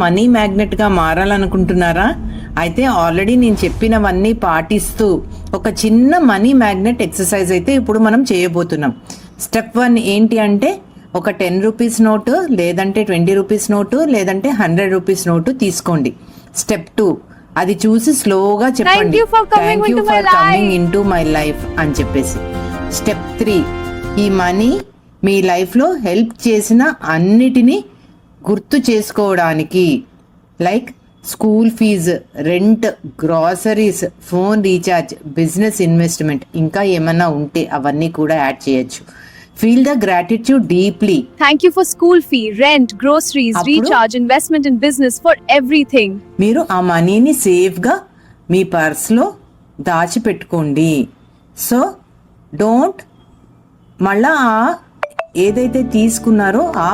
Money మ్యాగ్నెట్గా మారాలనుకుంటున్నారా? అయితే already నేను చెప్పినవన్నీ పాటిస్తూ ఒక చిన్న మనీ మ్యాగ్నెట్ ఎక్సర్సైజ్ అయితే ఇప్పుడు మనం చేయబోతున్నాం. స్టెప్ 1 ఏంటి అంటే ఒక 10 రూపీస్ నోటు, లేదంటే 20 రూపీస్ నోటు, లేదంటే 100 రూపీస్ నోటు తీసుకోండి. స్టెప్ 2 అది చూసి స్లోగా చెప్పండి, thank you for coming in to my life అని చెప్పేసి. స్టెప్ 3 ఈ మనీ మీ లైఫ్లో హెల్ప్ చేసిన అన్నిటినీ గుర్తు చేసుకోవడానికి, like school fees, rent, groceries, phone recharge, business investment, ఇంకా ఏమన్నా ఉంటే అవన్నీ కూడా యాడ్ చేయొచ్చు. Feel the gratitude deeply. Thank you for school fee, rent, groceries, recharge, investment in business, for everything. మీరు ఆ మనీని సేఫ్గా మీ పర్స్లో దాచిపెట్టుకోండి. సో డోంట్ మళ్ళా ఏదైతే తీసుకున్నారో ఆ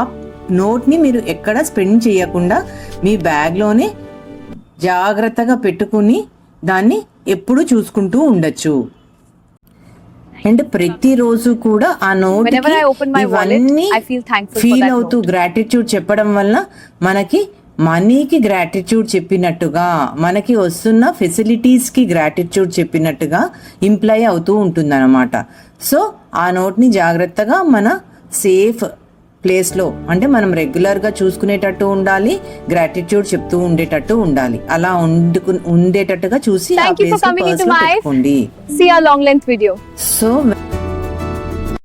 నోట్ని మీరు ఎక్కడ స్పెండ్ చేయకుండా మీ బ్యాగ్లోనే జాగ్రత్తగా పెట్టుకుని దాన్ని ఎప్పుడు చూసుకుంటూ ఉండొచ్చు. అండ్ ప్రతిరోజు కూడా ఆ నోట్ ఇవన్నీ ఫీల్ అవుతూ గ్రాటిట్యూడ్ చెప్పడం వల్ల మనకి మనీకి గ్రాటిట్యూడ్ చెప్పినట్టుగా, మనకి వస్తున్న ఫెసిలిటీస్కి గ్రాటిట్యూడ్ చెప్పినట్టుగా ఇంప్లై అవుతూ ఉంటుందన్నమాట. సో ఆ నోట్ని జాగ్రత్తగా మన సేఫ్ ప్లేస్లో, అంటే మనం రెగ్యులర్గా చూసుకునేటట్టు ఉండాలి, గ్రాటిట్యూడ్ చెప్తూ ఉండేటట్టు ఉండాలి. అలా ఉండేటట్టుగా చూసి ఆ ప్లేస్లో పర్స్లో పెట్టుకోండి. See our long length video. So